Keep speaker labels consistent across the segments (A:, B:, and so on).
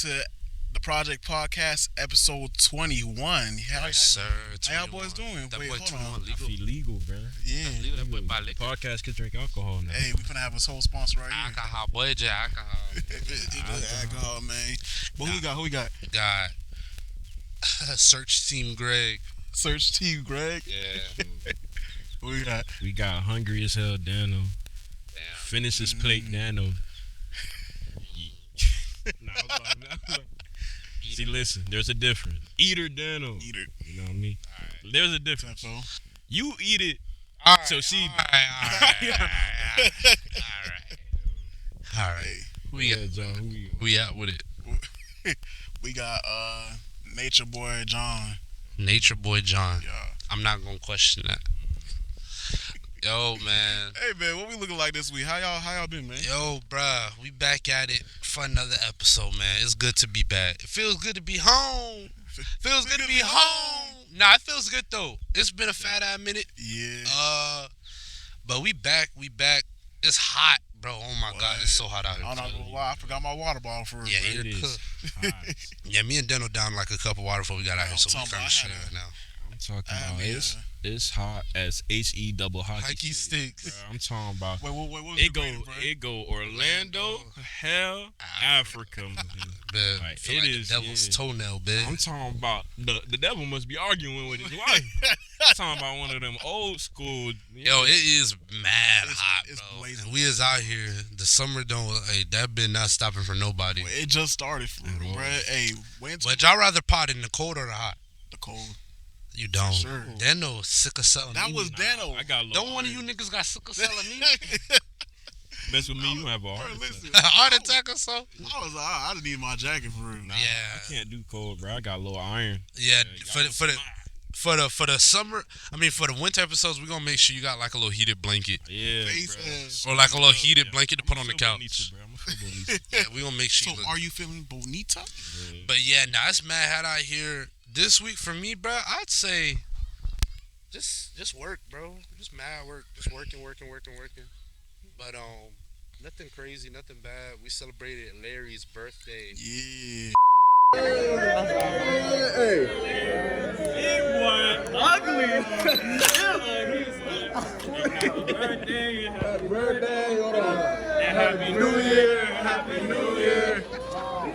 A: to the Project Podcast, episode 21.
B: Yes, sir.
A: How y'all boys doing?
B: That
A: Wait,
B: boy
A: hold
B: 21
A: on.
B: legal.
C: I feel legal, bro.
A: Yeah.
B: Legal, that boy buy liquor.
C: Podcast can drink alcohol now.
A: Hey, we finna have a whole sponsor right here.
B: Alcohol, boy, J alcohol.
A: Alcohol, man. But who we got?
B: God. Search Team Greg.
A: Search Team Greg.
B: Yeah.
A: Who we got?
C: We got hungry as hell, Dano.
B: Damn.
C: Finish his plate, Dano. See, listen, there's a difference. Eater, Dano.
A: Eater.
C: You know what I mean?
B: Alright.
C: There's a difference.
A: Tempo.
C: You eat it.
B: All right.
C: So she-
B: All right. We
C: Yeah, John. Who you?
B: We out with it.
A: We got Nature Boy John.
B: Nature Boy John.
A: Yeah.
B: I'm not gonna question that. Yo, man.
A: Hey man, what we looking like this week? How y'all been, man?
B: Yo, bruh, we back at it for another episode, man. It's good to be back. It feels good to be home. Feels good to be home. Nah, it feels good though. It's been a fat ass minute.
A: Yeah.
B: But we back. It's hot, bro. Oh my God, it's so hot out here.
A: I'm not gonna lie, I forgot my water bottle for
B: Yeah,
C: It is hot.
B: Yeah, me and Deno down like a cup of water before we got out here, so we
A: talking
B: kind
A: about
B: of straight
A: I had
B: right now.
C: I'm talking
A: I
C: about
A: mean,
C: it's hot as HE double hockey.
B: Hockey sticks.
C: Bro, I'm talking about
A: Wait, what was
C: it
A: the
C: go
A: rating, bro?
C: it go Orlando, hell, Africa. Man.
B: Man,
C: Like,
B: feel
C: it
B: like
C: is,
B: the devil's
C: yeah.
B: toenail, man.
C: I'm talking about the devil must be arguing with his wife. I'm talking about one of them old school.
B: Yo, it is mad hot,
A: it's
B: bro.
A: blazing.
B: And we is out here. The summer don't. Hey, that been not stopping for nobody.
A: It just started for real, bro. Hey, winter,
B: But y'all rather pot in the cold or the hot?
A: the cold.
B: You don't.
A: Sure.
B: Dano sick of selling.
A: That was Dano.
C: I got a little
B: Don't one of you niggas got sick of selling me?
C: mess with me. You have a
A: Bro,
C: heart attack.
A: listen,
B: Heart attack or so?
A: I was like, I just need my jacket for real.
C: Nah,
B: Yeah.
C: I can't do cold, bro. I got a little iron.
B: Yeah,
C: y'all
B: for the summer, I mean for the winter episodes, we gonna make sure you got like a little heated blanket
C: Yeah,
A: Face
C: bro.
A: ass.
B: or like a little heated
C: Yeah.
B: blanket to put on the
C: I'm
B: couch.
C: Bonita, bro. I'm a feel bonita.
B: Yeah, we gonna make sure.
A: So,
B: you look.
A: are you feeling bonita?
C: Yeah.
B: But yeah, nah, it's mad hot out here this week for me, bro. I'd say just work, bro. Just mad work. Just working. But nothing crazy, nothing bad. We celebrated Larry's birthday.
A: Yeah.
C: Happy New Year, Happy New Year,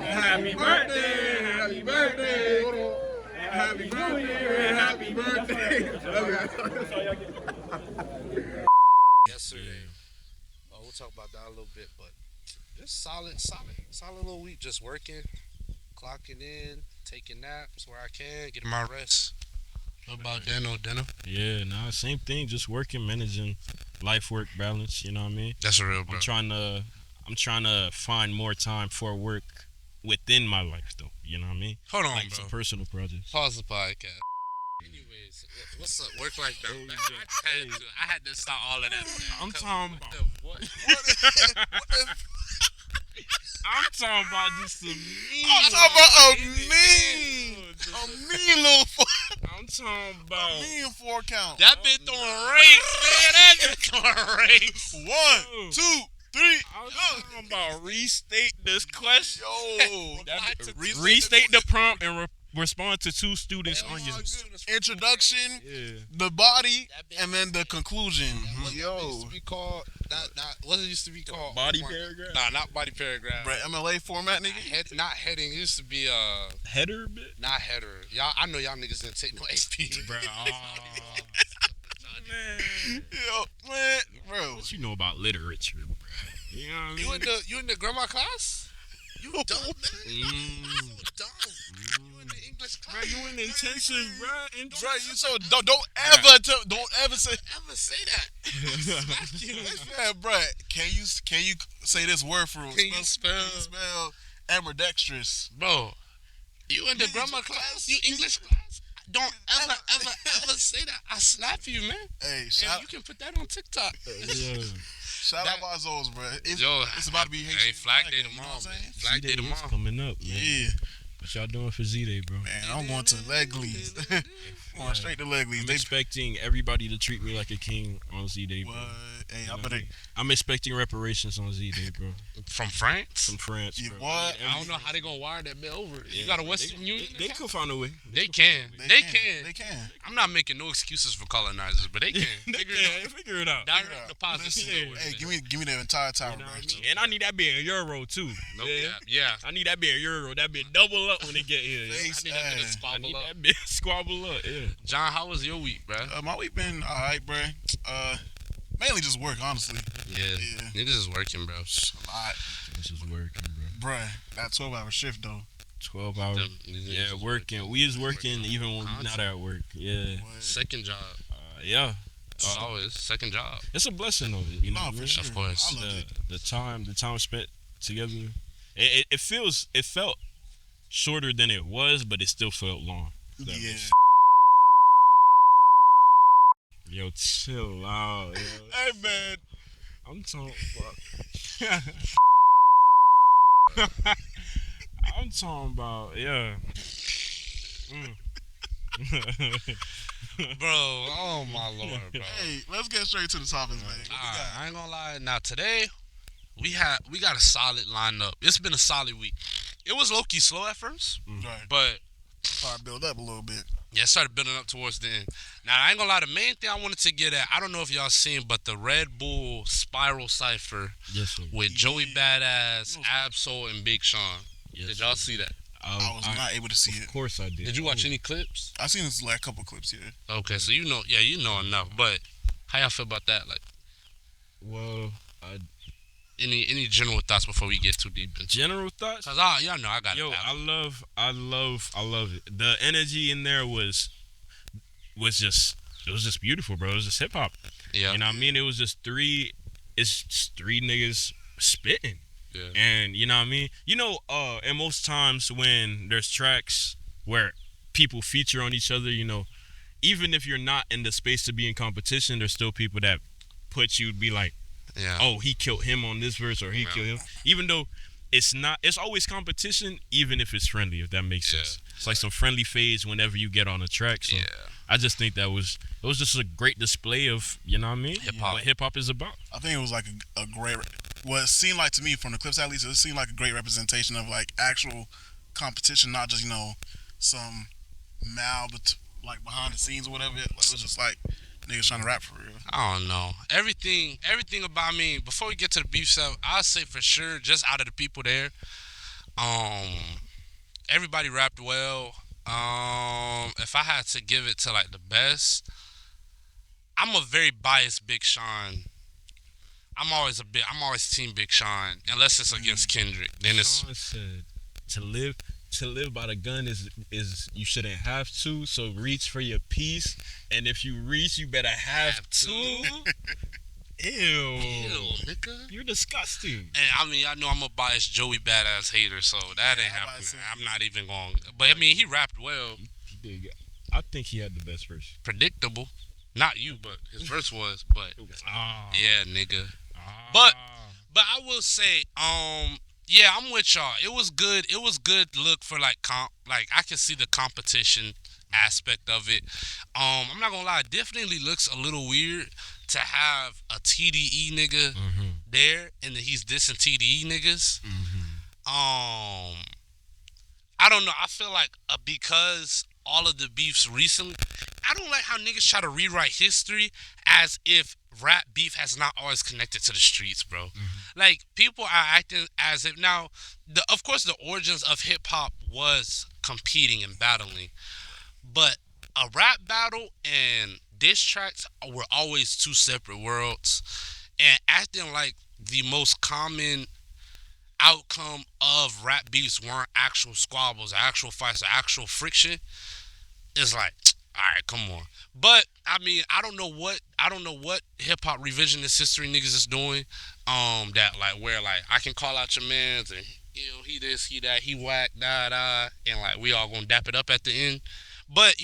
C: Happy birthday, Happy birthday, Happy New Year, and Happy birthday.
B: Yesterday. We'll talk about that a little bit, but just solid little week. Just working, clocking in, taking naps where I can, getting my rest. What about Dano?
C: Yeah, nah, same thing. Just working, managing life-work balance. You know what I mean?
B: That's real, bro.
C: I'm trying to find more time for work within my life, though. You know what I mean?
B: Hold on,
C: Like
B: bro.
C: some personal projects.
B: Pause the podcast. Anyways, what's up? Work life balance. I had to stop all of that.
C: I'm talking about.
B: What?
C: I'm talking about just some mean.
A: I'm talking about a mean little
C: I'm talking about.
A: mean 4 count.
B: That bitch throwing race, man. That bitch throwing race.
A: 1, 2, 3.
C: I'm talking about restate this question.
A: Yo.
C: Restate the prompt and respond to 2 students on your.
A: Introduction,
C: Yeah.
A: the body, and then the conclusion.
B: What used
A: Yo.
B: to be called? What it used to be called?
C: Body paragraph?
B: Nah, not body paragraph.
A: Bro, MLA format, nigga.
B: Not heading. It used to be
C: Header bit?
B: not header. Y'all, I know y'all niggas didn't take no AP.
C: Bro. Man.
A: Yo, man, bro.
C: What you know about literature, bro? You know what I mean?
B: You in the grammar class? You dumb, man. You dumb. You in the English class?
C: Bro, you in intensive, bro.
A: Bro, you so don't ever say
B: Ever say that? Smack you.
A: yeah, bro. Can you say this word for
B: Can you spell?
A: spell ambidextrous?
B: Bro, you in the grammar class? You English class? Don't ever say that. I slap you, man.
A: Hey,
B: And
A: shout
B: you can put that on TikTok.
A: out my Zos, bro. It's about to be
B: Hey, Flag Day tomorrow, man. Flag Day tomorrow.
C: coming up, man.
A: Yeah,
C: What y'all doing for Z-Day, bro?
A: man. I'm going to Legley's. Going straight to leg leads.
C: I'm expecting everybody to treat me like a king on Z-Day, bro.
A: What? Hey,
C: You
A: I
C: know
A: bet
C: what I mean? I'm expecting reparations on Z-Day, bro.
B: From France?
C: From France,
A: You
C: bro.
A: what?
B: I don't know how they gonna wire that bill over.
C: Yeah,
B: You got a Western Union?
C: They
B: account?
C: could find a way.
B: They can. They can.
A: They can.
B: I'm not making no excuses for colonizers, but they can.
C: They
B: Figure
C: can
B: it out.
C: figure it out.
B: Direct deposits.
C: Yeah.
A: Hey, give me the entire tower,
C: You know
A: bro.
C: what I mean? And I need that be a euro too.
B: No cap. Yeah.
C: I need that be a euro. That be double up when they get here. Yeah.
A: Face
B: I need that bit of
A: ass.
C: I
B: squabble
C: need
B: up.
C: that bit squabble up. Yeah.
B: John, how was your week, bro?
A: My week been alright, bro. Mainly just work, honestly.
B: Yeah. Niggas is working, bro.
A: A lot,
C: This is working, bro.
A: bruh. That 12-hour shift though.
C: 12 hours. Yeah, working. We is working even when we're not at work. Yeah.
A: What?
B: Second job.
C: Yeah.
B: Always second job.
C: It's a blessing though. You know,
A: No, for sure.
B: Of course.
A: I love it.
C: the time spent together. It felt shorter than it was, but it still felt long. That
A: Yeah.
C: makes- Yo, chill out. Yo.
A: Hey man.
C: I'm talking about. I'm talking about, yeah.
B: Bro, oh my lord, bro.
A: Hey, let's get straight to the topics, man. What we
B: Alright,
A: got?
B: I ain't gonna lie. Now today, we got a solid lineup. It's been a solid week. It was low key slow at first,
A: Right.
B: but
A: Start build up a little bit.
B: yeah, it started building up towards the end. Now I ain't gonna lie. The main thing I wanted to get at, I don't know if y'all seen, but the Red Bull Spiral Cipher
C: Yes, sir.
B: with Joey Badass, Absol, and Big Sean.
C: Yes,
B: Did y'all
C: sir.
B: see that?
A: I was not able to see
C: Of
A: it.
C: course I did.
B: Did you watch any clips?
A: I seen this like a couple clips here.
B: Okay, so you know enough. But how y'all feel about that? Like,
C: Well,
B: any general thoughts before we get too deep into?
C: general thoughts?
B: Cause y'all know I got
C: Yo,
B: it.
C: I love it. The energy in there was just beautiful, bro. It was just hip hop.
B: Yeah.
C: You know what I mean? It was just three niggas spitting.
B: Yeah.
C: And you know what I mean? You know, and most times when there's tracks where people feature on each other, you know, even if you're not in the space to be in competition, there's still people that put you be like,
B: Yeah.
C: oh, he killed him on this verse or he killed him. Even though it's always competition, even if it's friendly, if that makes sense. It's like some friendly phase whenever you get on a track. So
B: Yeah.
C: I just think it was just a great display of, you know what I mean?
B: Hip-hop.
C: What hip hop is about.
A: I think it was like a great. What it seemed like to me from the clips, at least, it seemed like a great representation of like actual competition, not just some like behind the scenes or whatever. It was just like niggas trying to rap for real.
B: I don't know. Everything about me. Before we get to the beef stuff, I'll say for sure, just out of the people there, everybody rapped well. If I had to give it to like the best, I'm a very biased Big Sean. I'm always team Big Sean, unless it's against Kendrick. Then it's
C: Sean said to live by the gun is you shouldn't have to, so reach for your piece, and if you reach you better have to. Ew,
B: nigga.
C: you're disgusting.
B: And I mean, I know I'm a biased Joey Badass hater, so that ain't
A: I'm about to
B: happening.
A: say.
B: I'm not even going. But I mean, he rapped well.
C: He did. I think he had the best verse.
B: Predictable. Not you, but his verse was. But
C: Ah,
B: yeah, nigga.
C: ah.
B: But I will say, yeah, I'm with y'all. It was good. It was good look for like I can see the competition aspect of it. I'm not gonna lie, it definitely looks a little weird to have a TDE nigga there and then he's dissing TDE niggas. I don't know. I feel like because all of the beefs recently, I don't like how niggas try to rewrite history as if rap beef has not always connected to the streets, bro. Like, people are acting as if now, of course, the origins of hip hop was competing and battling, but a rap battle and diss tracks were always two separate worlds, and acting like the most common outcome of rap beefs weren't actual squabbles, actual fights, or actual friction is like, all right, come on. But I mean, I don't know what hip hop revisionist history niggas is doing. That like where like I can call out your mans and he this, he that, he whack, and like we all gonna dap it up at the end. But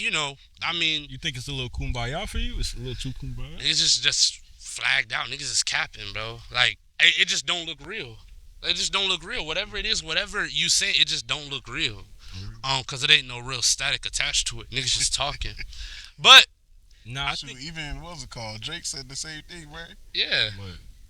B: I mean,
C: You think it's a little kumbaya for you? It's a little too kumbaya?
B: it's just flagged out. Niggas is capping, bro. Like it just don't look real. It just don't look real. Whatever it is, whatever you say, it just don't look real. Cause it ain't no real static attached to it. Niggas just talking. But
C: Nah, I
A: Shoot,
C: think
A: even what was it called? Drake said the same thing, right?
B: yeah,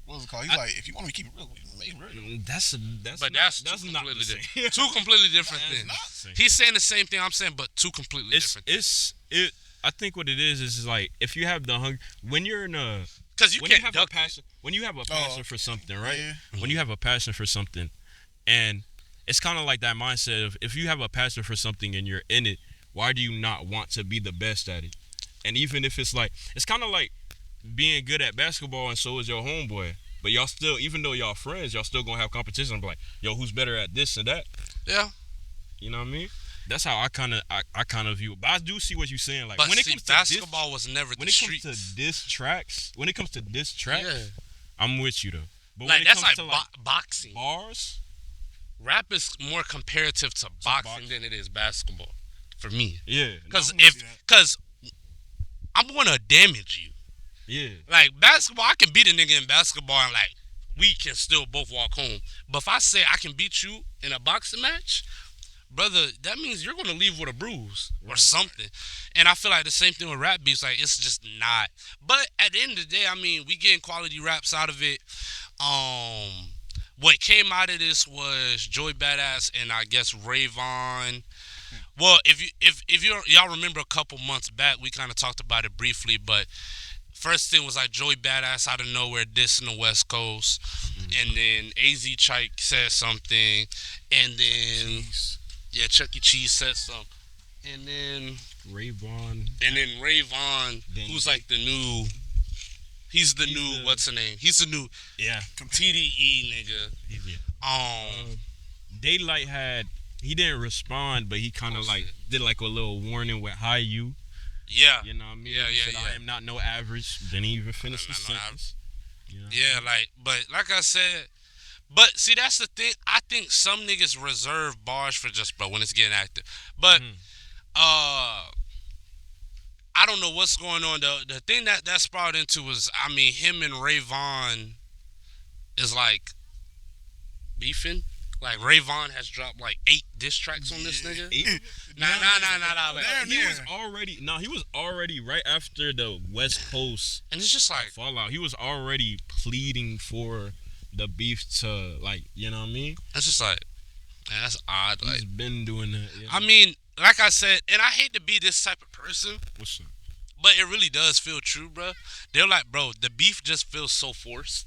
A: What was it called? He's like, if you want me to keep it real, make it real.
C: that's
B: but
C: not,
B: that's
C: not
B: completely
C: the same.
B: different. Two completely different
A: It's
B: things.
A: not.
B: He's saying the same thing I'm saying, but two completely
C: It's
B: different.
C: it. I think what it is like if you have the hunger when you're in a
B: Cause you
C: when you
B: can't
C: have a
B: duck
C: passion when you have a passion for something, right?
A: Yeah.
C: When you have a passion for something, and it's kind of like that mindset of if you have a passion for something and you're in it, why do you not want to be the best at it? And even if it's like it's kind of like being good at basketball and so is your homeboy, but y'all still even though y'all friends, y'all still gonna have competition. Like yo, who's better at this and that?
B: Yeah.
C: You know what I mean? That's how I kind of view it. But I do see what you're saying. Like
B: But
C: when it
B: see,
C: comes to
B: basketball was never
C: when
B: the
C: it comes
B: streets.
C: to diss tracks,
B: Yeah.
C: I'm with you though. But
B: Like
C: when it
B: that's
C: comes
B: like,
C: to
B: boxing.
C: bars,
B: Rap is more comparative to boxing
C: boxing.
B: than it is basketball, for me.
C: yeah,
B: Cause
A: I can see that.
B: cause I'm gonna damage you.
C: yeah,
B: Like basketball, I can beat a nigga in basketball and like we can still both walk home. But if I say I can beat you in a boxing match, brother, that means you're gonna leave with a bruise or something. And I feel like the same thing with rap beats. Like it's just not. But at the end of the day, I mean, we getting quality raps out of it. What came out of this was Joey Badass and I guess Ray Vaughn. Well, if y'all remember a couple months back, we kind of talked about it briefly, but first thing was like Joey Badass out of nowhere dissing the West Coast, and then AZ Chike said something, and then yeah, Chuck E. Cheese said something, and then
C: Ray Vaughn.
B: Ray Vaughn,
C: Then-
B: who's like the new. He's the new what's the name? He's the new
C: Yeah,
B: TDE nigga.
C: yeah. Daylight had he didn't respond, but he kind of like did like a little warning with "Hi you."
B: Yeah.
C: You know what I mean?
B: Yeah,
C: He
B: yeah,
C: said,
B: yeah.
C: I am not no average. Then he even finished the
B: I'm not no
C: sentence. You know?
B: Yeah, like I said, but see that's the thing. I think some niggas reserve bars for just bro when it's getting active. But I don't know what's going on. The thing that sprouted into was I mean him and Ray Vaughn is like beefing. Like Ray Vaughn has dropped like 8 diss tracks on this nigga. Nah. Like,
C: He was already right after the West Coast
B: and it's just like
C: fallout. He was already pleading for the beef to like, you know what I mean?
B: it's just like man, that's odd. Like
C: He's been doing that. Yeah.
B: I mean, like I said, and I hate to be this type of person.
C: What's up?
B: But it really does feel true, bro. They're like, bro, the beef just feels so forced.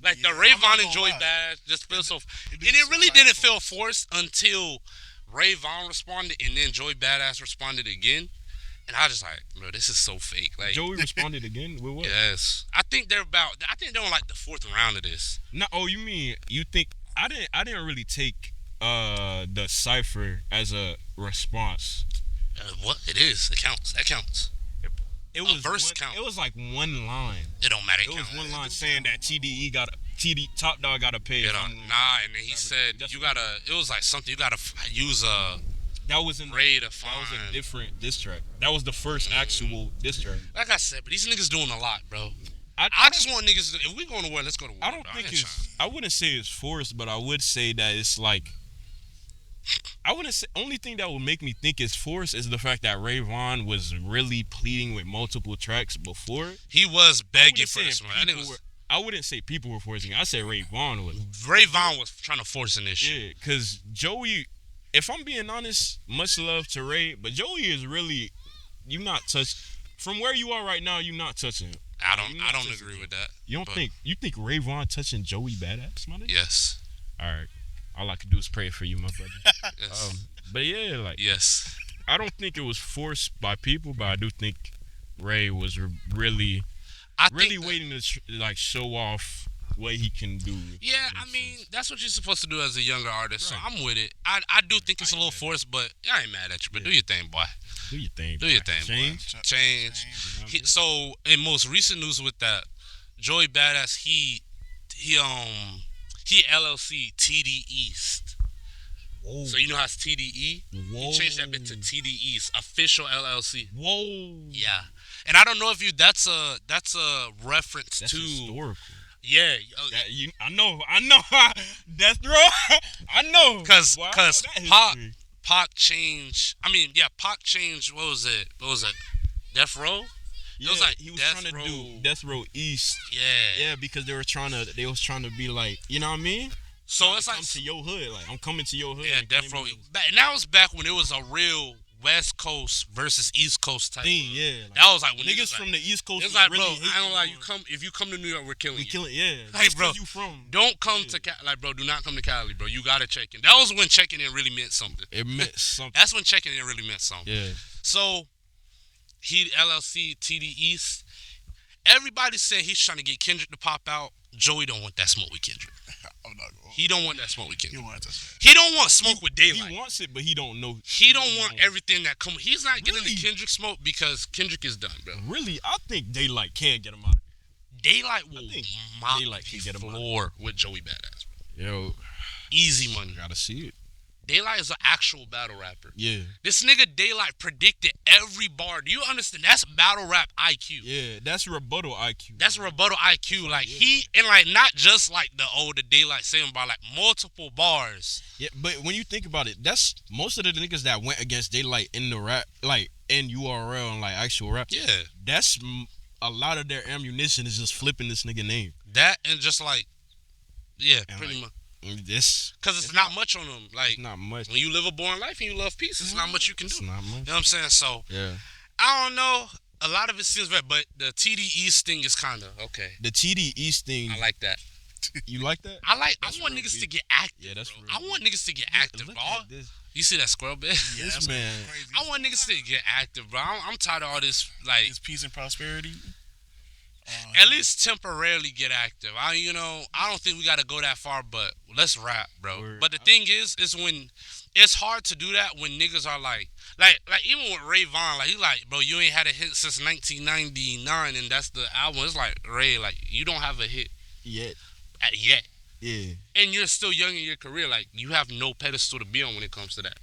B: Like
A: Yeah,
B: the Ray
A: I'm not
B: Vaughn and
A: gonna
B: Joey
A: lie.
B: Badass just feels so.
A: do
B: And it
A: seem
B: really
A: like
B: didn't feel
A: forced.
B: forced until Ray Vaughn responded and then Joey Badass responded again. And I was just like, bro, this is so fake. Like,
C: Joey responded again with what?
B: yes, I think they're on like the 4th round of this.
C: No, oh, you think I didn't really take the cipher as a response.
B: What it is, it counts. That counts.
C: It was
B: verse count.
C: It was like one line.
B: It don't matter.
C: It was one line saying that Top Dog gotta pay.
B: You know, nah, and then he said
C: That's-
B: you gotta. It was like something you gotta use
C: That was in
B: Ray to
C: that was
B: find.
C: a different diss track. That was the first actual diss track.
B: Like I said, but these niggas doing a lot, bro.
C: I
B: I just want niggas. If we going to war, let's go to war.
C: I don't
B: bro.
C: think
B: ain't
C: it's. I wouldn't say it's forced, but I would say that it's like. I wouldn't say. Only thing that would make me think it's forced is the fact that Ray Vaughn was really pleading with multiple tracks before.
B: He was
C: I
B: begging
C: wouldn't
B: for
C: say
B: this one. That nigga
C: people
B: was,
C: I wouldn't say people were forcing. I said Ray Vaughn was.
B: Ray Vaughn was trying to force in this shit.
C: Yeah, because Joey. If I'm being honest, much love to Ray, but Joey is really. You not touch. From where you are right now, you not touching him.
B: I
C: You
B: don't.
C: not
B: I don't
C: touching
B: agree
C: him.
B: with that.
C: You don't
B: But-
C: think you think Ray Vaughn touching Joey Badass, my nigga?
B: Yes.
C: All right. All I could do is pray for you, my brother.
B: Yes.
C: But yeah, like
B: Yes.
C: I don't think it was forced by people, but I do think Ray was really
B: I
C: really
B: think that-
C: waiting to like show off what he can do.
B: Yeah,
C: in
B: I
C: a
B: mean
C: sense.
B: that's what you're supposed to do as a younger artist. So
C: Right.
B: I'm with it. I do think it's a
C: ain't
B: little
C: mad.
B: forced, but I ain't mad at you. But
C: Yeah.
B: do your thing, boy.
C: do your thing.
B: Do your
C: bro.
B: thing,
C: Change.
B: boy. Change. So in most recent news with that, Joey Badass he LLC TD East.
C: Whoa.
B: So you know how it's TDE?
C: Whoa.
B: He changed that bit to TD East, official LLC.
C: Whoa.
B: Yeah, and I don't know if that's a reference
C: That's
B: to
C: historical.
B: yeah,
C: I know. Death Row. I know.
B: because
C: Boy, I know that
B: Pop
C: history.
B: Pac changed. I mean, yeah, Pac changed. What was it? What was it? Death Row. It
C: Yeah,
B: was like
C: he was
B: Death
C: trying to
B: Row.
C: do Death Row East.
B: Yeah.
C: Yeah, because they was trying to be like, you know what I mean?
B: So it's like
C: Come to your hood, like I'm coming to your hood.
B: yeah,
C: and
B: Death Row.
C: claiming it
B: And that was back when it was a real West Coast versus East Coast type.
C: thing, yeah. Like,
B: That was like when
C: niggas
B: like,
C: from the East Coast.
B: it's like,
C: really
B: bro, I don't like you.
C: hating on-
B: If you come to New York, we're killing
C: We
B: you.
C: killing, yeah.
B: Like,
C: Just
B: bro,
C: 'cause you from.
B: Don't come to like, bro. Do not come to Cali, bro. You gotta check in. That was when checking in really meant something.
C: It meant something.
B: That's when checking in really meant something.
C: Yeah.
B: So he LLC TD East. Everybody said he's trying to get Kendrick to pop out. Joey don't want that smoke with Kendrick.
A: I'm not going.
B: He don't want that smoke with
A: You
B: Kendrick.
A: want to touch
B: He don't want smoke with Daylight.
C: He wants it, but he don't know.
B: He don't want everything that come. He's not getting
C: Really?
B: the Kendrick smoke because Kendrick is done, bro.
C: Really, I think Daylight can get him out.
B: Daylight will
C: think
B: mop
C: Daylight can
B: the
C: get him out.
B: floor with Joey Badass, bro.
C: Yo,
B: Easy money.
C: gotta see it.
B: Daylight is an actual battle rapper.
C: Yeah,
B: This nigga Daylight predicted every bar. Do you understand? That's battle rap IQ.
C: yeah, that's rebuttal IQ.
B: That's rebuttal IQ. Like he and like not just like the Daylight saying bar, like multiple bars.
C: Yeah, but when you think about it, that's most of the niggas that went against Daylight in the rap, like in URL and like actual rap.
B: Yeah.
C: That's a lot of their ammunition is just flipping this nigga name.
B: That and just like yeah,
C: And
B: pretty
C: like,
B: much.
C: This
B: Because it's not much on them. Like
C: not much.
B: when you live a boring life and you love peace, it's not much you can do.
C: It's not much.
B: You know what I'm saying? So
C: Yeah.
B: I don't know. A lot of it seems bad, but the TD East thing is kind of okay.
C: The TD East thing,
B: I like that.
C: you like that?
B: I
C: That's
B: want
C: real
B: niggas
C: beef.
B: to get active.
C: Yeah, that's
B: bro.
C: real
B: I want niggas to get active,
C: Look
B: bro.
C: at this.
B: You see that squirrel bit?
A: Yeah,
C: This
A: that's
C: man.
A: crazy.
B: I want niggas to get active, bro. I'm tired of all this. Like,
A: It's peace and prosperity.
B: at least temporarily get active. I don't think we got to go that far, but let's rap, bro.
C: Word.
B: But the thing is when it's hard to do that when niggas are like even with Ray Vaughn, like he's like, bro, you ain't had a hit since 1999, and that's the album. It's like Ray, like you don't have a hit
C: Yet.
B: yet,
C: Yeah.
B: and you're still young in your career. Like you have no pedestal to be on when it comes to that.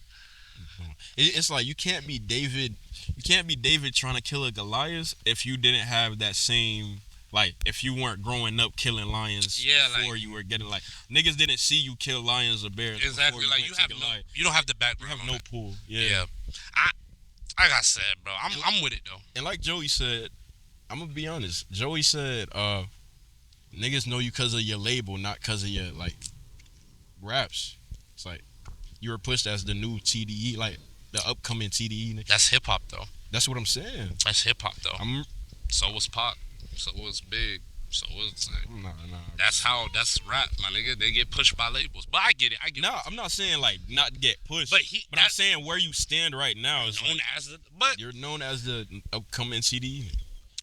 C: It's like you can't be David. You can't be David trying to kill a Goliath if you didn't have that same. Like if you weren't growing up killing lions
B: Yeah,
C: before
B: like-
C: you were getting like niggas didn't see you kill lions or bears.
B: Exactly.
C: before
B: Like
C: went
B: you
C: to
B: have
C: Goliath.
B: you don't have the
C: You
B: background.
C: have
B: on
C: no
B: that.
C: pull.
B: Yeah. Like I said, bro, I'm with it though.
C: And like Joey said, I'm gonna be honest. Joey said, niggas know you because of your label, not because of your like raps. It's like you were pushed as the new TDE, like the upcoming TDE.
B: That's hip hop though.
C: That's what I'm saying.
B: That's hip hop though.
C: I'm
B: So was Pop. So was Big. So was
C: nah.
B: that's rap, my nigga. They get pushed by labels, but I get it.
C: No, I'm not saying like not get pushed,
B: But
C: but I'm saying where you stand right now is
B: known
C: like,
B: as the. But
C: you're known as the upcoming CD.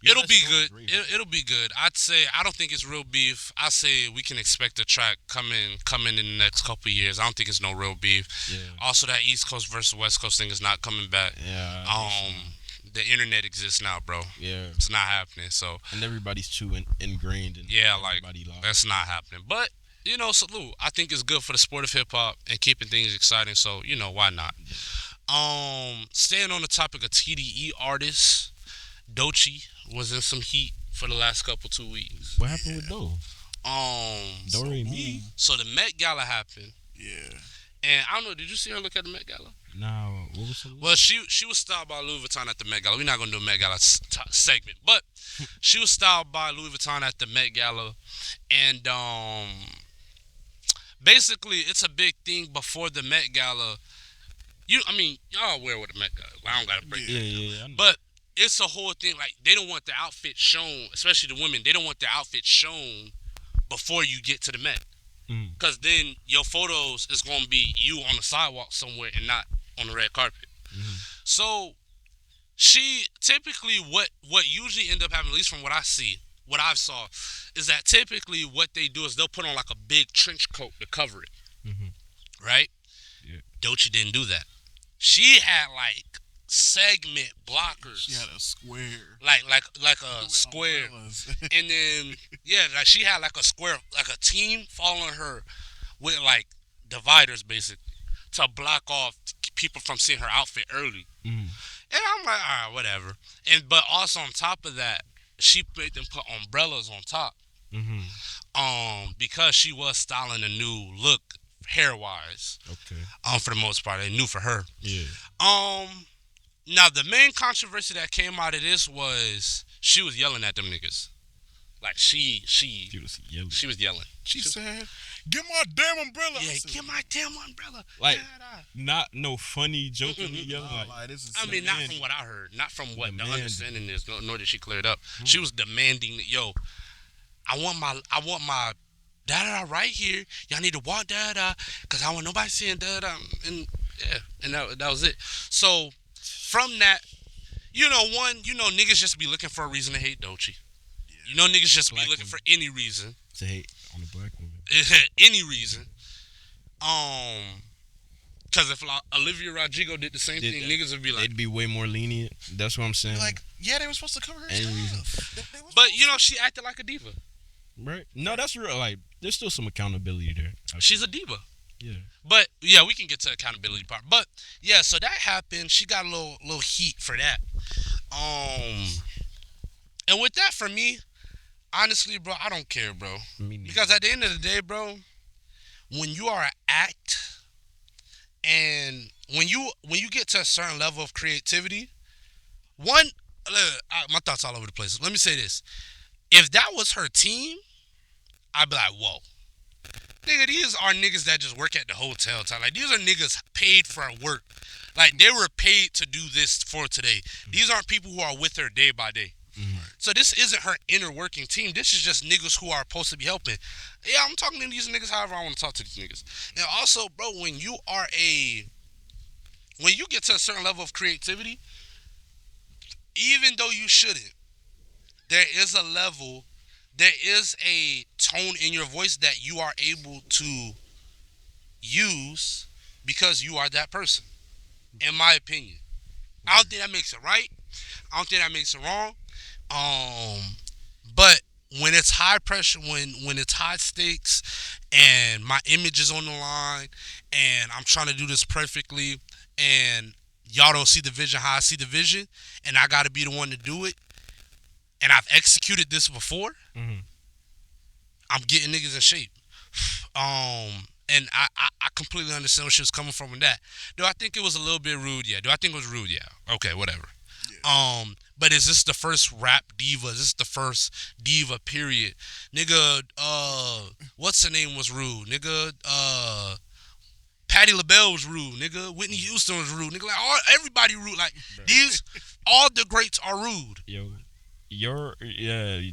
B: it'll be good. It'll be good. I'd say I don't think it's real beef. I say we can expect a track coming in the next couple of years. I don't think it's no real beef.
C: Yeah.
B: Also, that East Coast versus West Coast thing is not coming back.
C: Yeah.
B: The internet exists now, bro.
C: Yeah.
B: It's not happening. So
C: And everybody's too ingrained in
B: yeah, like
C: everybody lives.
B: that's not happening. But salute. I think it's good for the sport of hip hop and keeping things exciting. So why not? Staying on the topic of TDE artists, Doechii was in some heat for the last 2 weeks.
C: What happened with Doe? Me?
B: So the Met Gala happened,
A: Yeah.
B: and I don't know. Did you see her look at the Met Gala?
C: No, what was it?
B: Well, she was styled by Louis Vuitton at the Met Gala. We're not gonna do a Met Gala segment, but she was styled by Louis Vuitton at the Met Gala, and basically it's a big thing before the Met Gala. Y'all aware what the Met Gala. I don't gotta break it.
C: Yeah. I know.
B: But it's a whole thing. Like they don't want the outfit shown, especially the women. They don't want the outfit shown before you get to the Met, because then your photos is gonna be you on the sidewalk somewhere and not on the red carpet. So she typically what usually end up happening, at least from what I've saw, is that typically what they do is they'll put on like a big trench coat to cover it, right?
C: Yeah.
B: Doechii didn't do that. She had like segment blockers.
A: She had a square.
B: like a square,
A: Umbrellas.
B: and then like she had like a square, like a team following her with like dividers basically to block off people from seeing her outfit early. And I'm like, all right, whatever. But also on top of that, she made them put umbrellas on top. Because she was styling a new look hair wise.
C: Okay.
B: For the most part, they new for her.
C: Yeah.
B: Now the main controversy that came out of this was she was yelling at them niggas. Like she
C: She was yelling.
B: she was yelling.
A: She said, "Get my damn umbrella."
B: Yeah,
A: I said,
B: get my damn umbrella.
C: Like,
B: Da-da.
C: not no funny jokingly yelling.
A: "Nah,
C: Like,
A: like, this is
B: I mean, not
C: man.
B: from what I heard, not from what the
C: Demanding.
B: understanding is, nor did she clear it up. She was demanding that, yo, I want my da da right here. Y'all need to walk da da, cause I want nobody seeing da da. And yeah, and that was it. So from that, niggas just be looking for a reason to hate Doechii. You know, niggas just be
C: Black
B: looking
C: women.
B: for any reason,
C: to hate on the black woman.
B: any reason. Cause if Olivia Rodrigo did the same
C: Did
B: thing,
C: that.
B: niggas would be like.
C: They'd be way more lenient. That's what I'm saying.
A: like, yeah, they were supposed to cover her
C: Any reason.
A: stuff. They was
B: But she acted like a diva.
C: right? No, that's real. Like, there's still some accountability there.
B: She's a diva.
C: Yeah.
B: But yeah, we can get to the accountability part. But yeah, so that happened. She got a little heat for that. And with that, for me, honestly, bro, I don't care, bro.
C: Me neither.
B: Because at the end of the day, bro, when you are an act, and when you get to a certain level of creativity, my thoughts all over the place. Let me say this: if that was her team, I'd be like, whoa. Nigga, these are niggas that just work at the hotel time. Like, these are niggas paid for work. Like, they were paid to do this for today. These aren't people who are with her day by day.
C: Mm-hmm.
B: So this isn't her inner working team. This is just niggas who are supposed to be helping. Yeah, I'm talking to these niggas however I want to talk to these niggas. And also, bro, when you get to a certain level of creativity, even though you shouldn't, there is a tone in your voice that you are able to use because you are that person, in my opinion. I don't think that makes it right. I don't think that makes it wrong. But when it's high pressure, when it's high stakes, and my image is on the line, and I'm trying to do this perfectly, and y'all don't see the vision how I see the vision, and I got to be the one to do it, and I've executed this before,
C: Mm-hmm.
B: I'm getting niggas in shape. And I completely understand where she was coming from with that. Do I think it was a little bit rude? Yeah. Do I think it was rude? Yeah. Okay, whatever.
A: Yeah.
B: But is this the first rap diva? Is this the first diva, period? Nigga, what's her name was rude? Nigga, Patti LaBelle was rude. Nigga, Whitney Houston was rude. Nigga, like, everybody rude. Like, all the greats are rude.
C: Yo,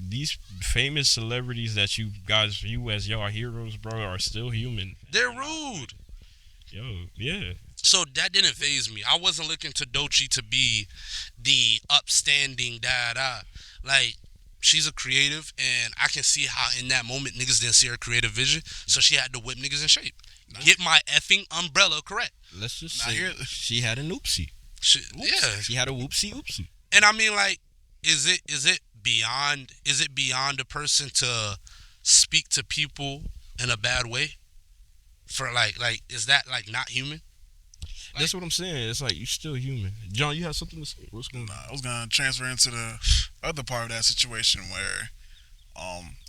C: these famous celebrities that you guys view as y'all heroes, bro, are still human.
B: They're rude.
C: Yo, yeah.
B: So that didn't faze me. I wasn't looking to Doechii to be the upstanding da-da. Like, she's a creative, and I can see how in that moment niggas didn't see her creative vision, so she had to whip niggas in shape. Get my effing umbrella correct.
C: Let's just
A: Nah,
C: say
A: here-
C: she had an oopsie.
B: Yeah.
C: She had a whoopsie.
B: And I mean, like, is it beyond a person to speak to people in a bad way? For like is that like not human?
C: That's what I'm saying. It's like, you still human. John, you have something to say? What's going on?
A: Nah, I was gonna transfer into the other part of that situation where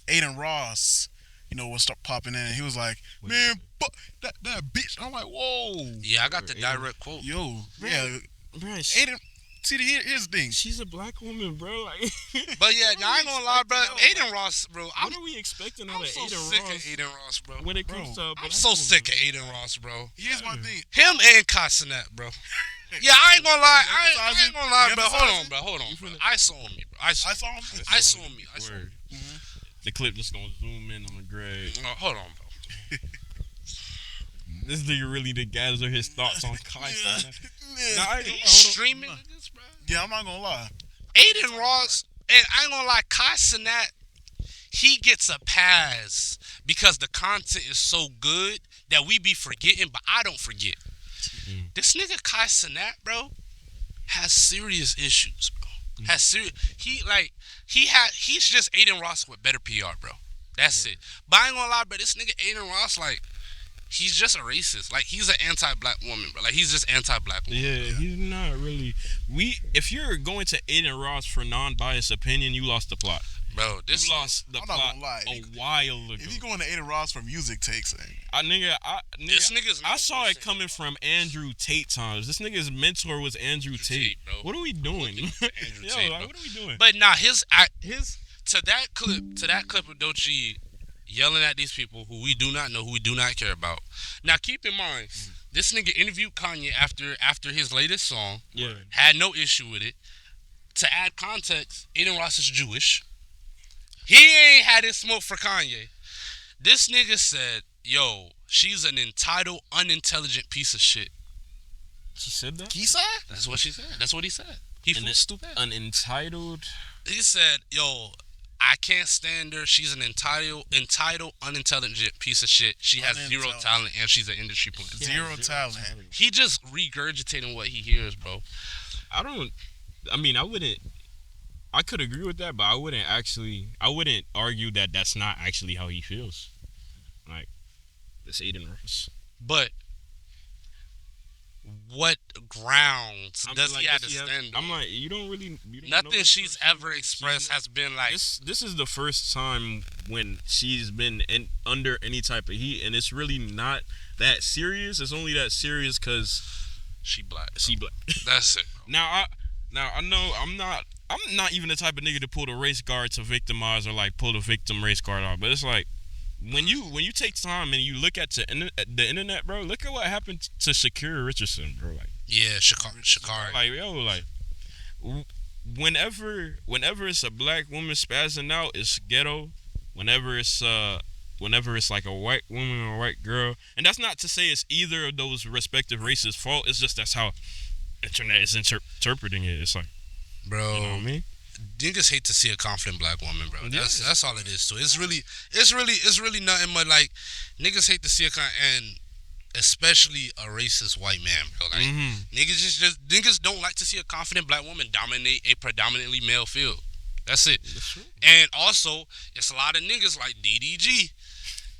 A: Aiden Ross, was start popping in, and he was like,
C: Wait.
A: "Man, that bitch." I'm like, "Whoa,
B: Yeah, I got the
C: Aiden-
B: direct quote.
A: yo,
C: Bro,
A: yeah."
C: Bro,
A: Aiden, see, here's the thing.
C: she's a black woman, bro. Like,
B: But yeah, I ain't gonna lie, bro.
C: expecting
B: Aiden Ross, bro. I'm
C: what are we expecting out
B: I'm
C: of
B: so
C: Aiden
B: sick
C: Ross
B: of Aiden Ross, bro.
C: when it comes to a
B: I'm
C: black
B: so
C: woman?
B: sick of Aiden Ross, bro.
A: Here's my thing.
B: Him and Cassinet, bro. Yeah, I ain't gonna lie. I ain't gonna lie, bro. Hold on, bro. I saw me, bro. I
A: I saw him.
B: I saw me.
C: Word.
A: Mhm.
C: The clip just gonna zoom in on Greg.
B: Hold on, bro.
C: This nigga really did gather his thoughts on Kai.
A: Yeah. Yeah.
C: Nah, I ain't gonna
B: He's
C: hold on.
B: streaming niggas, bro.
A: Yeah, I'm not gonna lie.
B: Aiden Ross, and I ain't gonna lie, Kai Cenat, he gets a pass because the content is so good that we be forgetting, but I don't forget.
C: Mm.
B: This nigga Kai Cenat, bro, has serious issues, bro. Has serious. He's just Aiden Ross with better PR, bro. That's it. But I ain't gonna lie, bro. This nigga Aiden Ross, like, he's just a racist. Like, he's an anti-black woman, bro. Like, he's just anti-black woman.
C: Yeah, he's not really. If you're going to Aiden Ross for non-biased opinion, you lost the plot.
B: Bro, this
C: You lost the
A: I'm not
C: plot
A: gonna lie.
C: a while ago.
A: If you going to Aiden Ross for music takes,
B: this nigga's
C: I saw it
B: no
C: coming from Andrew Tate times. This nigga's mentor was Andrew Tate.
B: bro.
C: What are we doing?
B: Andrew
C: Yo,
B: Tate,
C: like,
B: bro.
C: what are we doing?
B: But nah, his to that clip of Doechii yelling at these people who we do not know, who we do not care about. Now keep in mind, this nigga interviewed Kanye after his latest song.
C: Yeah.
B: Had no issue with it. To add context, Aiden Ross is Jewish. He ain't had his smoke for Kanye. This nigga said, yo, she's an entitled, unintelligent piece of shit.
C: She said that?
A: he said,
B: That's what she said. That's what he said. He flew stupid.
C: An entitled.
B: He said, yo, I can't stand her. She's an entitled, unintelligent piece of shit. She has zero
A: Unintelligent.
B: talent and she's an industry plant.
A: zero talent.
B: He just regurgitating what he hears, bro.
C: I could agree with that, but I wouldn't argue that that's not actually how he feels. Like, it's Aiden Ross.
B: But what grounds does he have to stand on?
C: I'm like, you don't know
B: Nothing
C: this
B: she's
C: person.
B: ever expressed has been like,
C: This is the first time when she's been under any type of heat, and it's really not that serious. It's only that serious because
B: she black. Bro.
C: she black.
B: That's it, bro.
C: Now I know I'm not even the type of nigga to pull the race guard to victimize or like pull the victim race guard out. But it's like when you take time and you look at the internet, bro, look at what happened to Shakira Richardson, bro. Like,
B: Yeah, Shakari.
C: like yo, like whenever it's a black woman spazzing out, it's ghetto. Whenever it's like a white woman or a white girl, and that's not to say it's either of those respective races' fault. It's just that's how internet is interpreting it. It's like,
B: Bro,
C: you know what I mean?
B: niggas hate to see a confident black woman, bro.
C: Yeah.
B: That's all it is. So it's really nothing but like niggas hate to see and especially a racist white man, bro. Like niggas don't like to see a confident black woman dominate a predominantly male field. That's it.
C: That's true.
B: And also, it's a lot of niggas like DDG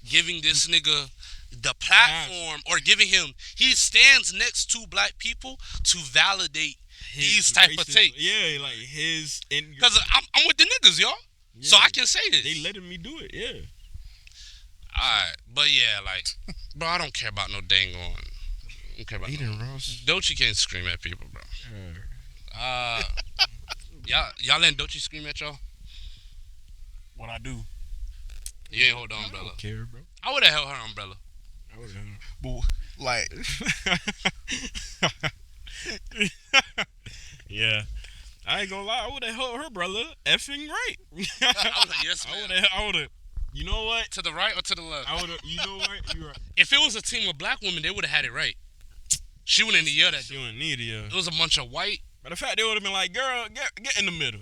B: giving this nigga the platform or giving him. He stands next to black people to validate these type of takes.
C: Yeah, like his.
B: Because I'm with the niggas, y'all.
C: Yeah.
B: So I can say this.
C: They letting me do it. Yeah.
B: Alright, but yeah, like, bro, I don't care about no dang on. I don't care about
C: Aiden Ross.
B: Doechii can't scream at people, bro. Y'all letting Doechii scream at y'all?
A: What I do,
B: You ain't hold the
C: I
B: umbrella.
C: don't care, bro.
B: I would have held her umbrella.
A: but like,
C: Yeah. I ain't gonna lie. I would have held her brother effing right.
B: I was like, yes, man.
C: I would have. You know what?
B: To the right or to the left?
C: I would have. You know what? You're right.
B: If it was a team of black women, they would have had it right. She wouldn't have yelled at
C: She
B: them.
C: wouldn't need it.
B: It was a bunch of white.
C: Matter of fact, they would have been like, "Girl, get in the middle,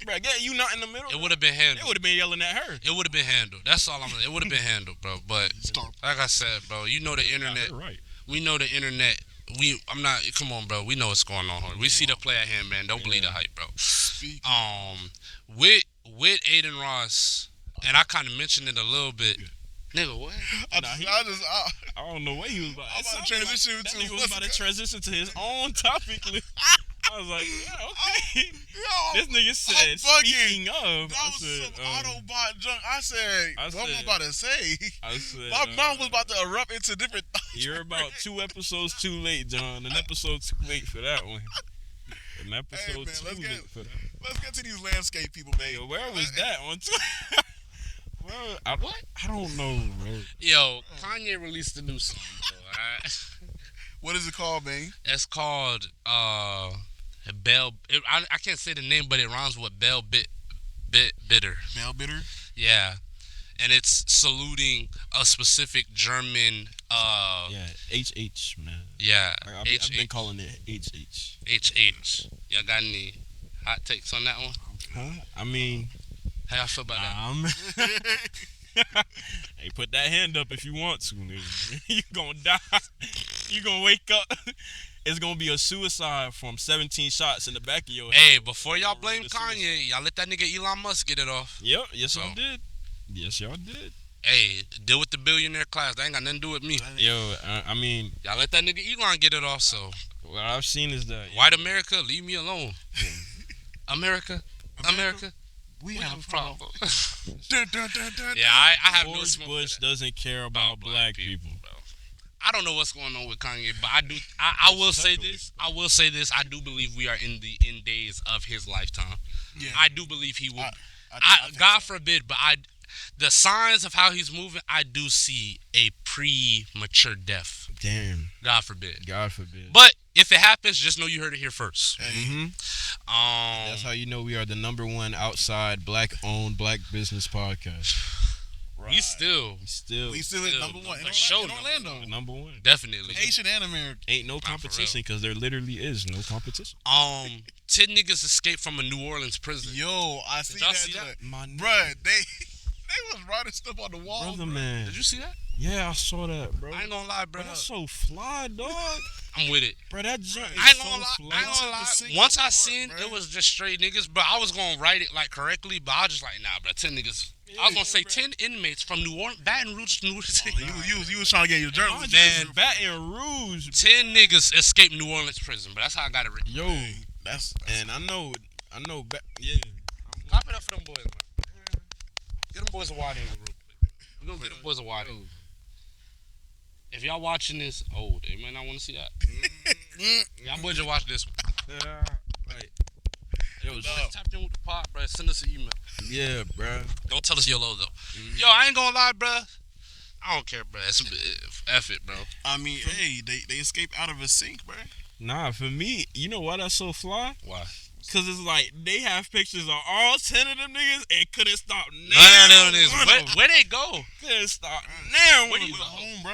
C: bro. Get you not in the middle."
B: It would have been
C: They
B: handled.
C: would have been yelling at her.
B: It would have been handled. That's all I'm. It would have been handled, bro. But
A: start.
B: like I said, bro, you know the internet.
C: Right.
B: We know the internet. I'm not. Come on, bro. We know what's going on here. We see the play at hand, man. Don't believe the hype, bro.
A: Speak.
B: With Aiden Ross, and I kind of mentioned it a little bit. Nigga, what?
C: I don't know what he was about.
A: I'm about to
C: It sounded
A: transition
C: like that
A: to
C: nigga was
A: what's
C: about
A: it
C: to transition to his own topic. I was like, yeah, okay.
A: Yo,
C: This nigga said,
A: fucking-
C: speaking of,
A: that
C: I
A: was
C: said,
A: some Autobot junk. I said, what am I
C: said-
A: about to say?
C: I said,
A: My mouth was about to erupt into different thoughts.
C: you're about 2 episodes too late, John. An episode too late for that one. An episode
A: man,
C: too
A: let's
C: late
A: get-
C: for that.
A: Let's get to these landscape people, man.
C: Yo, where was that on Twitter? Well,
B: What?
C: I don't know, bro.
B: Yo, Kanye released a new song, bro. Alright?
A: What is it called, man?
B: It's called Bell. I can't say the name, but it rhymes with Bell Bitter.
A: Bell Bitter?
B: Yeah, and it's saluting a specific German.
C: Yeah, HH, man.
B: Yeah,
C: I've been calling it HH.
B: HH. Y'all got any hot takes on that one?
C: Huh? I mean,
B: How y'all feel about
C: hey, put that hand up if you want to, nigga. You gonna die. You gonna wake up. It's gonna be a suicide from 17 shots in the back of your
B: that?
C: head.
B: Hey, before y'all blame Kanye, y'all let that nigga Elon Musk get it off.
C: Yep, yes,
B: So-
C: y'all did. Yes, y'all did.
B: Hey, deal with the billionaire class. That ain't got nothing to do with me.
C: Yo, I mean,
B: Y'all let that nigga Elon get it off. So
C: what I've seen is that
B: white America, leave me alone. America.
A: We
B: We
A: have a problem. Dun, dun, dun, dun,
B: Yeah, I have no
C: George
B: smoke
C: Bush
B: for that.
C: doesn't care about black people.
B: bro. I don't know what's going on with Kanye, but I do. I will say this. I will say this. I do believe we are in the end days of his lifetime.
A: Yeah.
B: I do believe he will.
A: I think
B: God
A: so.
B: forbid, but the signs of how he's moving, I do see a premature death.
C: Damn.
B: God forbid.
C: God forbid.
B: But if it happens, just know you heard it here first.
C: hmm That's how you know we are the #1 outside black-owned black business podcast.
B: we still
A: We still hit
B: Still,
A: number one in,
B: for sure,
A: in Orlando.
C: #1.
B: definitely.
A: Haitian and American.
C: Ain't no
B: for real.
C: competition because there literally is no competition.
B: 10 niggas escaped from a New Orleans prison.
A: Yo, I see
B: y'all
A: that.
B: see that?
A: joint.
C: My
A: Bruh, they was writing stuff on the wall.
C: brother,
A: bruh.
C: man.
B: Did you see that?
C: Yeah, I saw that, bro.
B: I ain't gonna lie, bro.
C: Bro, that's so fly, dog.
B: I'm with it.
C: Bro, that joint is
B: I ain't
C: so
B: gonna lie.
C: fly.
B: I ain't gonna lie.
A: Single
B: Once I
A: part,
B: seen
A: bro.
B: it was just straight niggas, but I was gonna write it like correctly, but I was just like, nah, bro, 10 niggas. I was gonna say 10 inmates from New Orleans, Baton Rouge, New Orleans.
A: You was trying to get your journalist.
C: Man, Baton Rouge.
B: 10 niggas escaped New Orleans prison, but that's how I got it written.
C: Yo,
A: That's
C: and I know, yeah.
B: Clap it up for them boys, man. Get them boys a wide angle real quick. We're gonna get them boys a wide angle. If y'all watching this, they might not want to see that. Y'all boys just watch this one.
C: Right. Yo,
B: Tapped in with the pod, bro. Send us an email.
C: yeah, bro.
B: Don't tell us your low though. Yo, I ain't gonna lie, bro. I don't care, bro. F it, bro.
A: I mean, hey, they escaped out of a sink, bro.
C: Nah, for me, you know why that's so fly?
B: Why?
C: Cause it's like they have pictures of all 10 of them niggas and couldn't stop
B: None
C: now.
B: of this. Where they go?
C: Couldn't stop now.
B: Where do you
A: Went
B: go?
A: home, bro.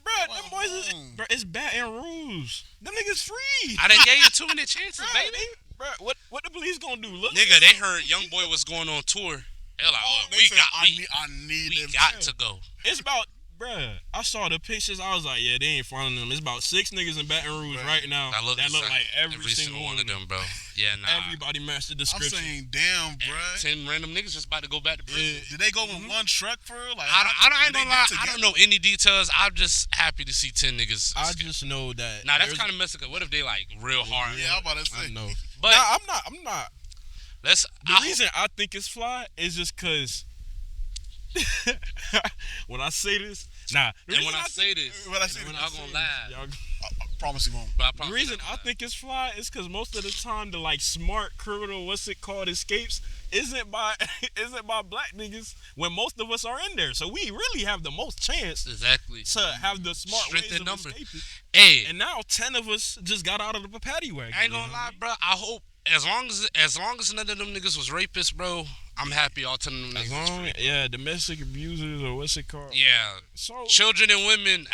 C: Bro, them boys is, bro, it's Baton Rouge. Them niggas free.
B: I done gave you too many chances,
C: Bro,
B: baby.
C: Bro, what the police gonna do? Look,
B: Nigga, they heard Young Boy was going on tour. They're like,
A: They
B: we
A: said, I need
B: we
A: them.
B: got to go.
C: it's about, bro. I saw the pictures. I was like, yeah, they ain't following them. It's about 6 niggas in Baton Rouge right now
B: That look
C: like every single
B: one of them, bro. Yeah, nah.
C: Everybody matched the
A: I'm
C: description.
A: saying, damn, bro.
B: 10 random niggas just about to go back to prison.
A: Did they go in one truck for real? Like,
B: I ain't
A: did they
B: gonna lie.
A: get
B: I don't
A: together?
B: know any details. I'm just happy to see 10 niggas.
C: I just know that.
B: Nah, that's
C: there's-
B: kind of messed up. What if they like real hard?
A: Yeah, I'm about to
C: I
A: say.
C: know.
B: But
C: Nah, I'm not.
B: let's.
C: The reason I think it's fly is just cause when I say this, the
B: And
C: reason
B: when I say this,
A: When I say
B: I'm
A: this,
B: not gonna lie.
C: y'all-
A: I promise you won't.
B: But I
C: the
B: promise
C: reason
B: you
C: I
B: I'm
C: think it's fly is because most of the time the like smart criminal, what's it called, escapes isn't by black niggas when most of us are in there. So we really have the most chance
B: exactly.
C: to have the smart
B: Strength
C: ways
B: in
C: of
B: numbers.
C: escaping.
B: Hey,
C: And now 10 of us just got out of the paddy wagon.
B: I ain't gonna lie, bro. I hope as long as none of them niggas was rapists, bro, I'm happy all 10 of them
C: As
B: niggas. was
C: long,
B: free.
C: yeah, domestic abusers or what's it called?
B: Yeah,
C: So,
B: children and women.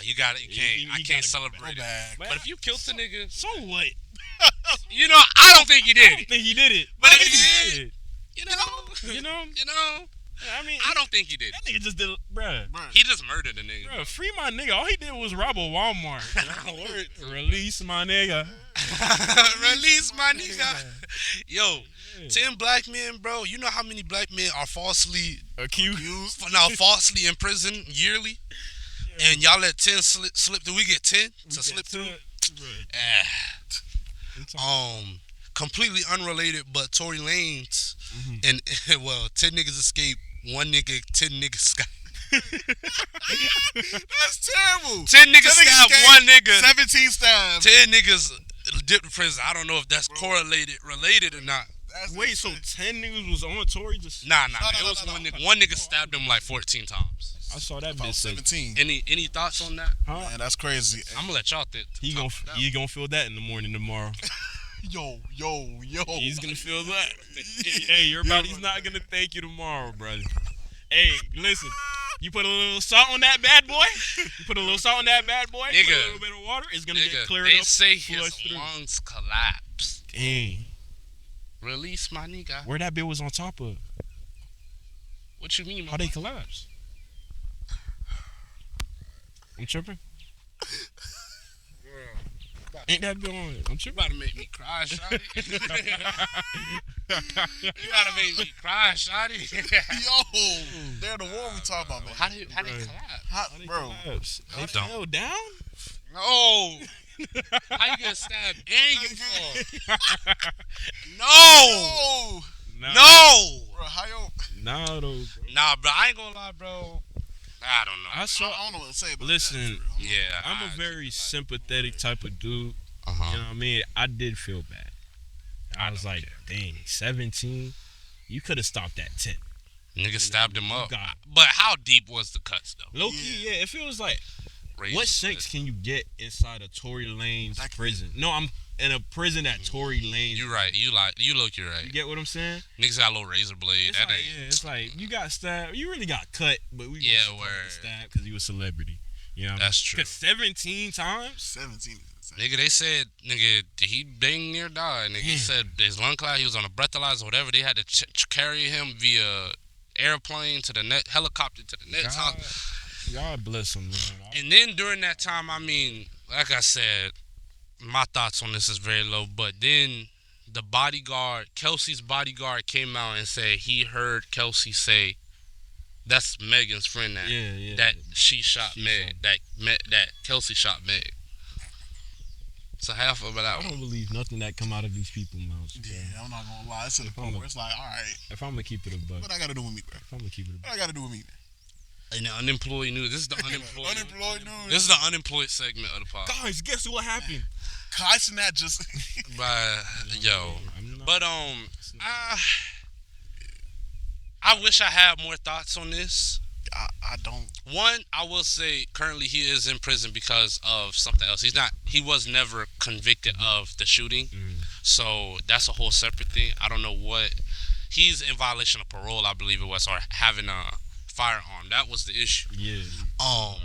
B: You got it. You can't.
C: You
B: I
C: gotta
B: can't
C: go
B: celebrate it.
A: back.
C: man,
B: But if you killed the nigga,
C: so what?
B: you know, I don't think you did
C: I
B: it.
C: think he did it.
B: But
C: I
B: if
C: think
B: he did, you know,
C: you know,
B: you know,
C: I mean,
B: I don't think he did
C: that
B: it.
C: nigga just did, bruh.
B: He just murdered a nigga.
C: Bruh, free my nigga. All he did was rob a Walmart. Release my nigga.
B: Release my nigga. Yo, 10 black men, bro. You know how many black men are falsely falsely in prison yearly? And y'all let 10 slip through. We get 10 to slip through. Completely unrelated, but Tory Lanez and 10 niggas escaped. One nigga, 10 niggas got.
A: That's terrible.
B: 10 niggas stabbed one nigga.
A: 17 stabs.
B: 10 niggas dipped in prison. I don't know if that's related or not.
C: Wait, so 10 niggas was on Tory just...
B: Nah.
A: No,
B: It was one nigga. One nigga stabbed him like 14 times.
C: I saw that
A: About
C: bitch say,
A: 17.
B: Any thoughts on that?
C: huh?
A: Man, that's crazy.
B: I'm gonna let y'all think.
C: He gonna feel that in the morning tomorrow.
A: Yo.
C: He's gonna feel that. Hey, your body's not gonna thank you tomorrow, brother. Hey, listen. You put a little salt on that bad boy. Put a little salt on that bad boy. Put a
B: Nigga.
C: little bit of water. It's gonna
B: Nigga,
C: get cleared
B: they
C: up.
B: say
C: flush
B: his
C: through.
B: lungs collapsed.
C: Dang.
B: Release my nigga.
C: Where that bit was on top of?
B: What you mean?
C: How they collapse? I'm tripping. Ain't that bit on? I'm
B: You
C: tripping.
B: about to make me cry, shawty. You gotta make me cry, shawty.
A: Yo. They're the war we talking about, man.
B: How they collapse?
A: Hot,
C: How they
A: bro.
C: collapse? They
B: don't.
C: fell down?
B: No. How you get stabbed and you fall? No.
A: Oh.
B: No.
A: Bro, how yo?
C: Nah, though. Bro.
B: Nah, bro. I ain't gonna lie, bro. I don't know.
C: I saw.
A: I don't know what to say. But
C: Listen,
B: Yeah.
C: I'm a very sympathetic type of dude.
B: Uh-huh.
C: You know what I mean? I did feel bad. I was like, dang, 17. You could have stopped at 10.
B: Nigga stabbed him up.
C: God.
B: But how deep was the cuts though?
C: Low key, yeah. It feels like
B: Razor
C: what
B: blade.
C: sex can you get inside of Tory Lane's prison? No, I'm in a prison at Tory Lane.
B: You right. You look. You're right.
C: You get what I'm saying?
B: Niggas got a little razor blade.
C: It's
B: That
C: like,
B: ain't.
C: yeah, it's like you got stabbed. You really got cut, but we
B: Yeah,
C: gonna
B: word.
C: stabbed because you a celebrity. You know,
B: That's true.
C: Because 17 times.
A: 17 is insane.
B: Nigga, they said, nigga, he dang near died. Nigga, he said his lung cloud, he was on a breathalyzer or whatever. They had to carry him via airplane to the helicopter to the next house.
C: God bless him, man.
B: And then during that time, I mean, like I said, my thoughts on this is very low. But then the bodyguard, Kelsey's bodyguard, came out and said he heard Kelsey say, "That's Megan's friend now."
C: Yeah.
B: That she shot Meg. That Kelsey shot Meg. So half of it
C: I
B: out.
C: don't believe nothing that come out of these people mouths. Bro.
A: Yeah, I'm not gonna lie. It's to the point where it's like, all right,
C: If I'm gonna keep it a buck,
A: what I gotta do with me, bro?
C: if I'm gonna keep it a buck,
A: What I gotta do with me, man?
B: And the unemployed news. This is the unemployed.
A: Unemployed news.
B: This is the unemployed segment of the pod.
C: guys, guess what happened?
A: Kyson that just.
B: Yo.
C: I'm not,
B: But I wish I had more thoughts on this.
A: I don't.
B: One, I will say currently he is in prison because of something else. He was never convicted of the shooting. So that's a whole separate thing. I don't know what. He's in violation of parole, I believe it was, or having a firearm. That was the issue.
C: yeah.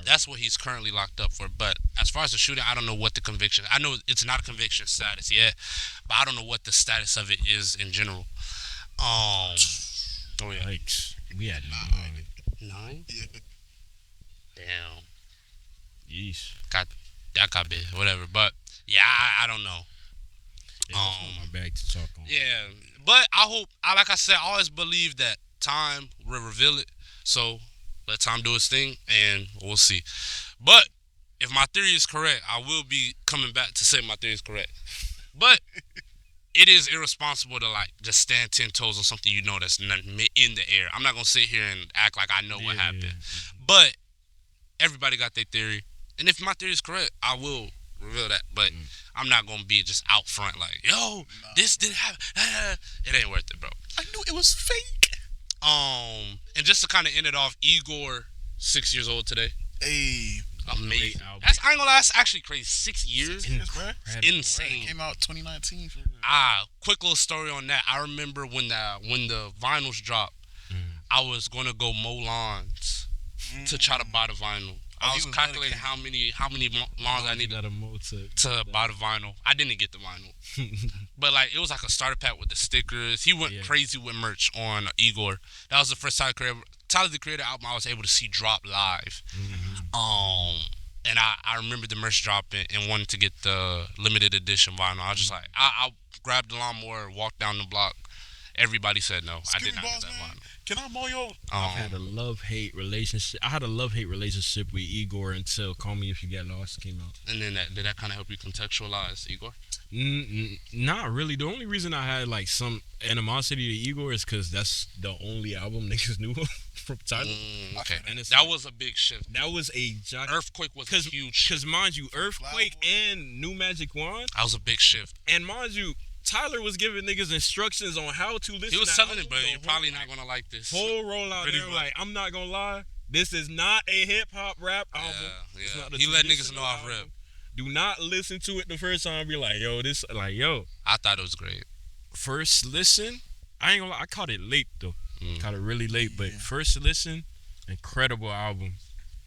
B: That's what he's currently locked up for. But as far as the shooting, I don't know what the conviction. I know it's not a conviction status yet, but I don't know what the status of it is in general. Oh yeah.
C: Yikes. We had
B: 9?
A: Yeah.
B: Damn.
C: Yeesh.
B: That got big. Whatever. But yeah, I don't know.
C: Yeah, that's not my bag to talk on.
B: Yeah, but I hope. Like I said, I always believe that time will reveal it. So let time do its thing, and we'll see. But if my theory is correct, I will be coming back to say my theory is correct. But it is irresponsible to like just stand 10 toes on something you know that's not in the air. I'm not gonna sit here and act like I know what happened. But everybody got their theory, and if my theory is correct, I will reveal that. But I'm not gonna be just out front like, yo, this didn't happen. It ain't worth it, bro.
A: I knew it was fake.
B: And just to kind of end it off, Igor, 6 years old today.
A: Hey,
B: Amazing. I ain't gonna lie, that's actually crazy. 6 years.
A: bro.
B: It's insane.
A: Came out 2019.
B: Quick little story on that. I remember when the vinyls dropped, I was gonna go mow lawns to try to buy the vinyl. I was calculating how many lawns I needed to buy the vinyl. I didn't get the vinyl, but like it was like a starter pack with the stickers. He went crazy with merch on Igor. That was the first Tyler the Creator album I was able to see drop live. And I remember the merch dropping and wanted to get the limited edition vinyl. I was just like, I grabbed the lawnmower, walked down the block. Everybody said no. I did not get that vinyl.
A: Can I mow your?
C: I had a love-hate relationship. I had a love-hate relationship with Igor until "Call Me If You Get Lost" came out.
B: And then did that kind of help you contextualize Igor?
C: Not really. The only reason I had like some animosity to Igor is because that's the only album niggas knew from Tyler.
B: Okay,
C: and it's
B: that was a big shift.
C: That was a
B: Earthquake was a huge.
C: Because mind you, Earthquake and New Magic Wand.
B: That was a big shift.
C: And mind you, Tyler was giving niggas instructions on how to listen.
B: He was telling it, but you're probably not gonna like this.
C: Whole rollout there, like I'm not gonna lie, this is not a hip hop rap album.
B: Yeah. He let niggas know off rip.
C: Do not listen to it the first time. Be like, yo, this, like, yo.
B: I thought it was great.
C: First listen, I ain't gonna lie, I caught it late though. Caught it really late, but first listen, incredible album.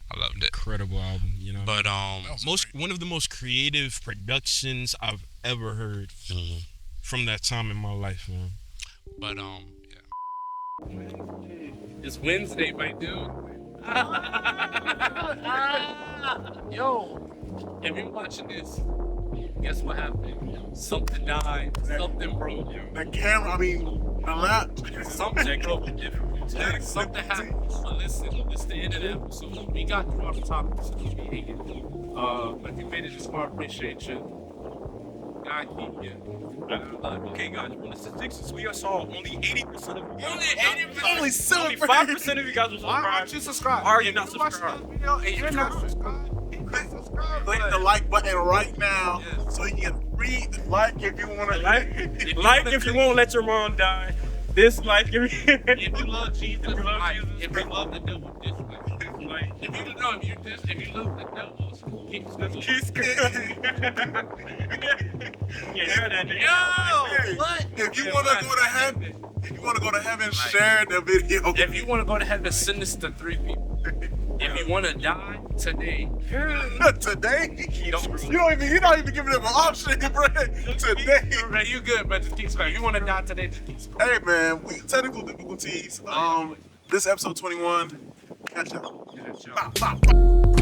B: I loved it.
C: Incredible album, you know.
B: But
C: one of the most creative productions I've ever heard from that time in my life, man.
B: But
D: It's Wednesday, my dude. Yo, if you're watching this, guess what happened? Something died. Something broke.
A: The camera. I mean, the lap.
D: Something broke. Something happened. But listen, it's the end of the episode. We got through our topics. If you made it this far, appreciate you.
C: Okay, guys, from the statistics we saw, only 80% of you guys.
A: Only 7%.
C: 5% of you guys was
E: Why
C: subscribed.
E: aren't you subscribed?
C: Are you
E: If
C: not
E: you watch
C: subscribed?
E: this video and you're not subscribed,
A: Click the like button right now so you can free like if you want to.
C: Like if you won't let your mom die. Dislike if you
D: If you love Jesus,
C: If you love
D: like,
C: Jesus,
D: if you love the devil, dislike.
C: like.
D: If you know, if you love the devil, keep
C: Yeah, hear that nigga.
A: Hey, if you want to go to heaven, share the video.
D: If you want to go to heaven, send this to 3 people. If you want to die today,
A: Today, you're not even giving them an option, bro. Today,
D: man, you good, but just keep scrolling. If you want to die today, just keep scrolling.
A: hey man, technical difficulties. This episode 21. Catch y'all.